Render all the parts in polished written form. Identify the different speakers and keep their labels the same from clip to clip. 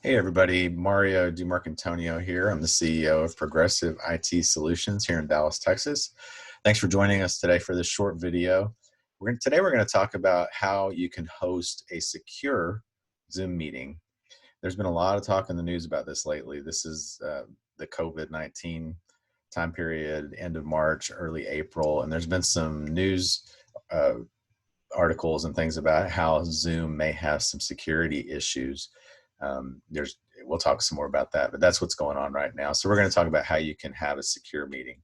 Speaker 1: Hey everybody, Mario DiMarcantonio here. I'm the CEO of Progressive IT Solutions here in Dallas, Texas. Thanks for joining us today for this short video. Today we're going to talk about how you can host a secure Zoom meeting. There's been a lot of talk in the news about this lately. This is the COVID-19 time period, end of March, early April, and there's been some news articles and things about how Zoom may have some security issues. We'll talk some more about that, but that's what's going on right now. So we're going to talk about how you can have a secure meeting.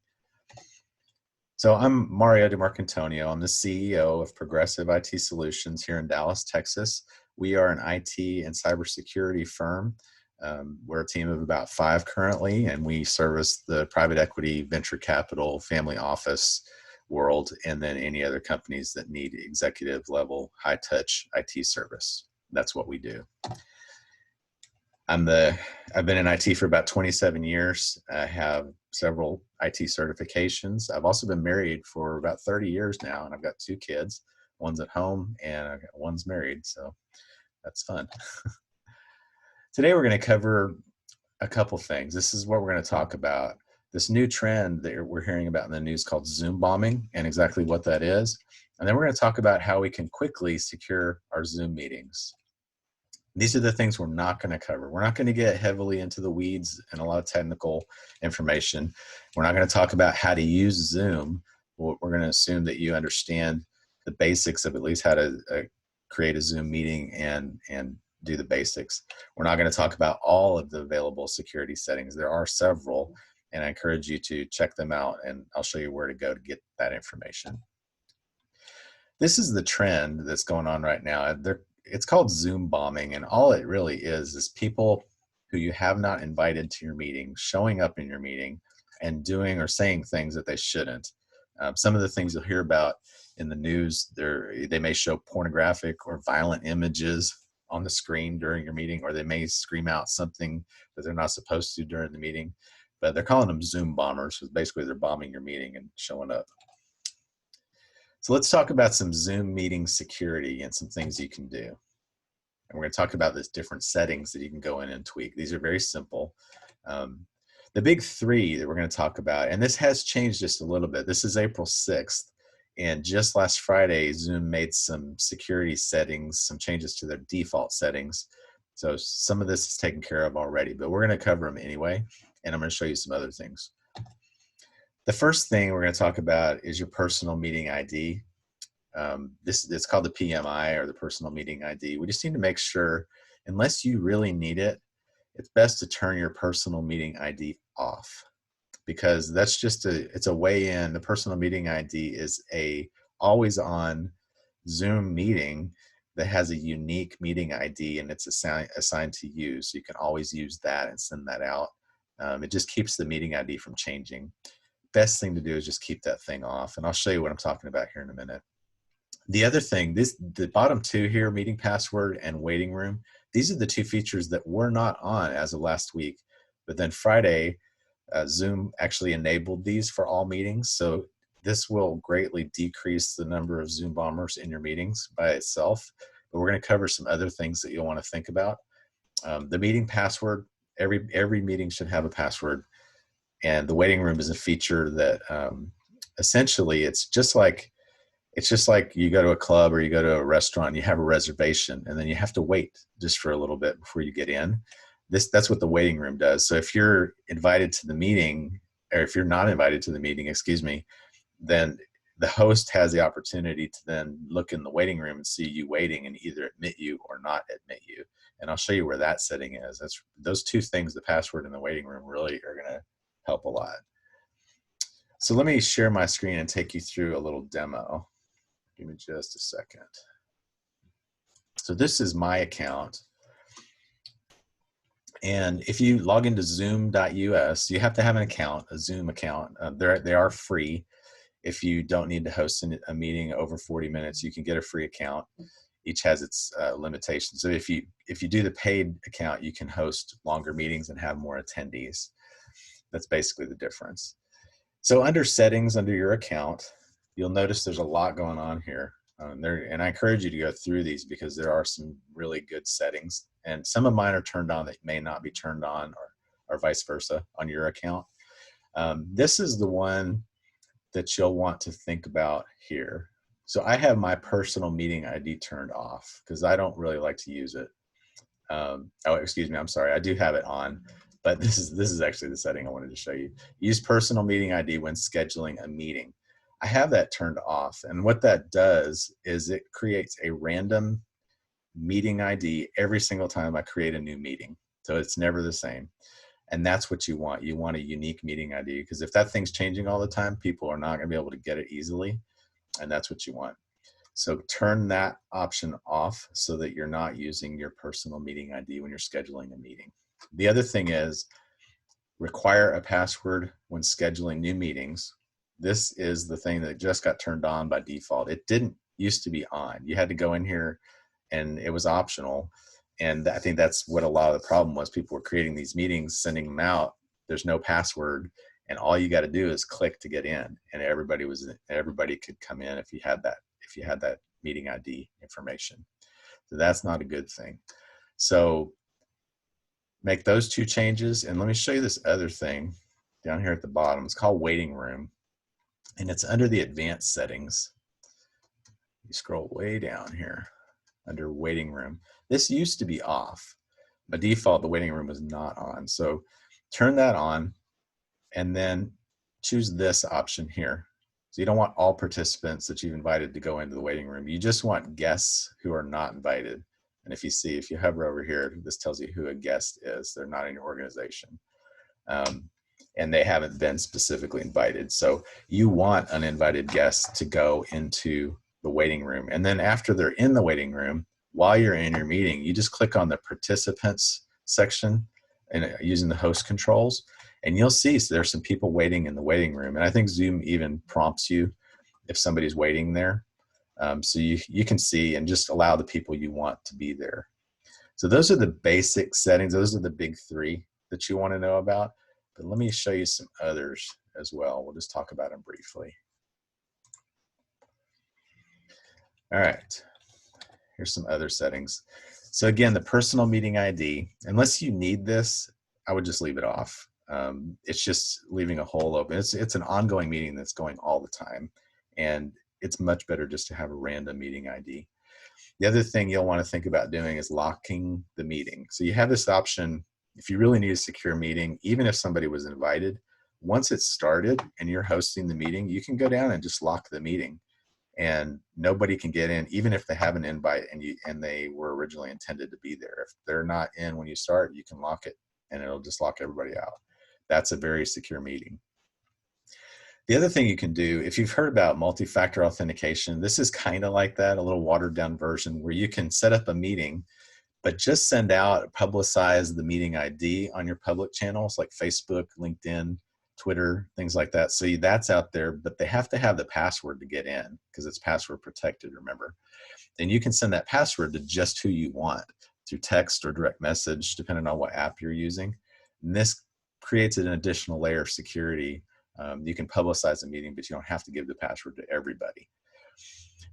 Speaker 1: So I'm Mario DiMarcantonio. I'm the CEO of Progressive IT Solutions here in Dallas, Texas. We are an IT and cybersecurity firm. We're a team of about 5 currently, and we service the private equity, venture capital, family office world, and then any other companies that need executive level, high touch IT service. That's what we do. I've been in IT for about 27 years. I have several IT certifications. I've also been married for about 30 years now, and I've got 2 kids. One's at home and one's married, so that's fun. Today we're going to cover a couple things. This is what we're going to talk about. This new trend that we're hearing about in the news called Zoom bombing and exactly what that is. And then we're going to talk about how we can quickly secure our Zoom meetings. These are the things we're not going to cover. We're not going to get heavily into the weeds and a lot of technical information. We're not going to talk about how to use Zoom. We're going to assume that you understand the basics of at least how to create a Zoom meeting and do the basics. We're not going to talk about all of the available security settings. There are several, and I encourage you to check them out, and I'll show you where to go to get that information. This is the trend that's going on right now. It's called Zoom bombing, and all it really is people who you have not invited to your meeting showing up in your meeting and doing or saying things that they shouldn't. Some of the things you'll hear about in the news, they may show pornographic or violent images on the screen during your meeting, or they may scream out something that they're not supposed to during the meeting, but they're calling them Zoom bombers, because basically they're bombing your meeting and showing up. So let's talk about some Zoom meeting security and some things you can do. And we're going to talk about these different settings that you can go in and tweak. These are very simple. The big 3 that we're going to talk about, and this has changed just a little bit. This is April 6th, and just last Friday, Zoom made some security settings, some changes to their default settings. So some of this is taken care of already, but we're going to cover them anyway, and I'm going to show you some other things. The first thing we're going to talk about is your personal meeting ID. It's called the PMI, or the personal meeting ID. We just need to make sure, unless you really need it, it's best to turn your personal meeting ID off, because that's just it's a way in. The personal meeting ID is a always on Zoom meeting that has a unique meeting ID, and it's assigned to you. So you can always use that and send that out. It just keeps the meeting ID from changing. Best thing to do is just keep that thing off, and I'll show you what I'm talking about here in a minute. The other thing, the bottom 2 here, meeting password and waiting room, these are the 2 features that were not on as of last week, but then Friday, Zoom actually enabled these for all meetings. So this will greatly decrease the number of Zoom bombers in your meetings by itself, but we're going to cover some other things that you'll want to think about. The meeting password, every meeting should have a password. And the waiting room is a feature that essentially it's just like you go to a club or you go to a restaurant, you have a reservation, and then you have to wait just for a little bit before you get in. That's what the waiting room does. So if you're invited to the meeting, or if you're not invited to the meeting, excuse me, then the host has the opportunity to then look in the waiting room and see you waiting and either admit you or not admit you. And I'll show you where that setting is. Those 2 things, the password and the waiting room, really are going to help a lot. So let me share my screen and take you through a little demo. Give me just a second. So this is my account. And if you log into zoom.us, you have to have an account, a Zoom account. They are free. If you don't need to host a meeting over 40 minutes, you can get a free account. Each has its limitations. So if you do the paid account, you can host longer meetings and have more attendees. That's basically the difference. So under settings, under your account, you'll notice there's a lot going on here. And I encourage you to go through these, because there are some really good settings And some of mine are turned on that may not be turned on, or vice versa on your account. This is the one that you'll want to think about here. So I have my personal meeting ID turned off because I don't really like to use it. Oh, excuse me, I'm sorry. I do have it on, but this is actually the setting I wanted to show you. Use personal meeting ID when scheduling a meeting. I have that turned off, and what that does is it creates a random meeting ID every single time I create a new meeting. So it's never the same. And that's what you want. You want a unique meeting ID, because if that thing's changing all the time, people are not going to be able to get it easily. And that's what you want. So turn that option off so that you're not using your personal meeting ID when you're scheduling a meeting. The other thing is require a password when scheduling new meetings. This is the thing that just got turned on by default. It didn't used to be on. You had to go in here and it was optional. And I think that's what a lot of the problem was. People were creating these meetings, sending them out. There's no password, and all you got to do is click to get in, and everybody could come in if you had that meeting ID information. So that's not a good thing. So make those two changes, and let me show you this other thing down here at the bottom. It's called waiting room, and it's under the advanced settings. You scroll way down here under waiting room. This used to be off. By default, the waiting room was not on. So turn that on and then choose this option here. So you don't want all participants that you've invited to go into the waiting room. You just want guests who are not invited. And if you hover over here, this tells you who a guest is. They're not in your organization. And they haven't been specifically invited. So you want uninvited guests to go into the waiting room. And then after they're in the waiting room, while you're in your meeting, you just click on the participants section and using the host controls, and you'll see there's some people waiting in the waiting room. And I think Zoom even prompts you if somebody's waiting there. So you can see and just allow the people you want to be there. So those are the basic settings. Those are the big three that you want to know about. But let me show you some others as well. We'll just talk about them briefly. All right. Here's some other settings. So again, the personal meeting ID, unless you need this, I would just leave it off. It's just leaving a hole open. It's an ongoing meeting that's going all the time. And it's much better just to have a random meeting ID. The other thing you'll want to think about doing is locking the meeting. So you have this option, if you really need a secure meeting, even if somebody was invited, once it's started and you're hosting the meeting, you can go down and just lock the meeting. And nobody can get in, even if they have an invite and they were originally intended to be there. If they're not in when you start, you can lock it and it'll just lock everybody out. That's a very secure meeting. The other thing you can do, if you've heard about multi-factor authentication, this is kind of like that, a little watered down version where you can set up a meeting, but just send out, publicize the meeting ID on your public channels like Facebook, LinkedIn, Twitter, things like that. So that's out there, but they have to have the password to get in because it's password protected, remember. Then you can send that password to just who you want through text or direct message, depending on what app you're using. And this creates an additional layer of security. You can publicize a meeting, but you don't have to give the password to everybody.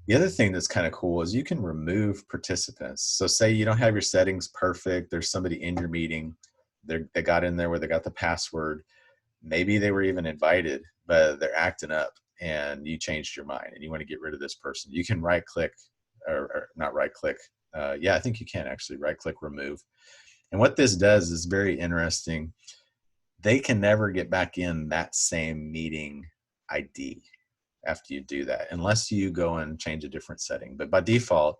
Speaker 1: The other thing that's kind of cool is you can remove participants. So say you don't have your settings perfect, there's somebody in your meeting, they got in there where they got the password, maybe they were even invited, but they're acting up and you changed your mind and you want to get rid of this person. You can right click, or not right click. Yeah, I think you can actually right click remove. And what this does is very interesting. They can never get back in that same meeting ID after you do that, unless you go and change a different setting. But by default,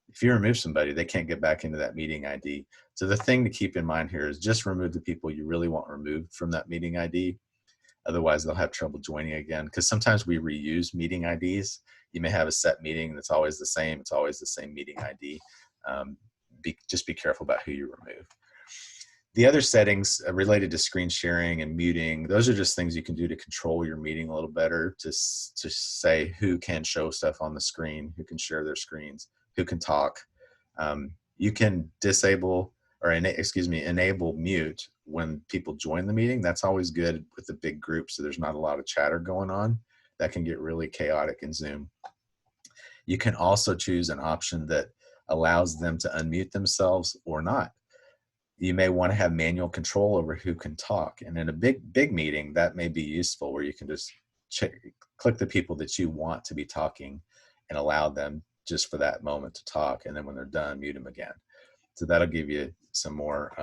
Speaker 1: if you remove somebody, they can't get back into that meeting ID. So the thing to keep in mind here is just remove the people you really want removed from that meeting ID. Otherwise, they'll have trouble joining again, because sometimes we reuse meeting IDs. You may have a set meeting that's always the same. It's always the same meeting ID. Just be careful about who you remove. The other settings related to screen sharing and muting, those are just things you can do to control your meeting a little better, to say who can show stuff on the screen, who can share their screens, who can talk. You can disable or enable mute when people join the meeting. That's always good with the big group, so there's not a lot of chatter going on. That can get really chaotic in Zoom. You can also choose an option that allows them to unmute themselves or not. You may want to have manual control over who can talk. And in a big meeting, that may be useful, where you can just click the people that you want to be talking and allow them just for that moment to talk. And then when they're done, mute them again. So that'll give you some more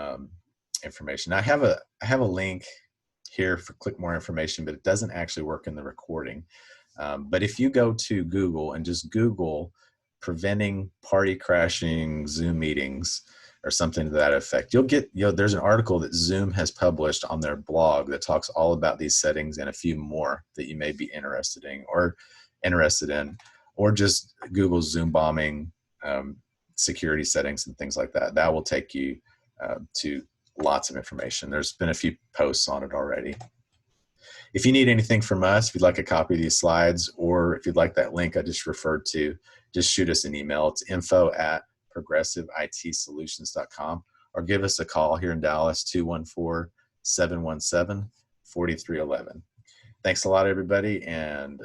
Speaker 1: information. I have a link here for click more information, but it doesn't actually work in the recording. But if you go to Google and just Google preventing party crashing Zoom meetings or something to that effect, you'll get, there's an article that Zoom has published on their blog that talks all about these settings and a few more that you may be interested in, or just Google Zoom bombing, security settings and things like that. That will take you to lots of information. There's been a few posts on it already. If you need anything from us, if you'd like a copy of these slides, or if you'd like that link I just referred to, just shoot us an email. It's info@progressiveitsolutions.com, or give us a call here in Dallas, 214-717-4311. Thanks a lot, everybody, and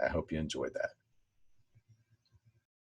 Speaker 1: I hope you enjoyed that.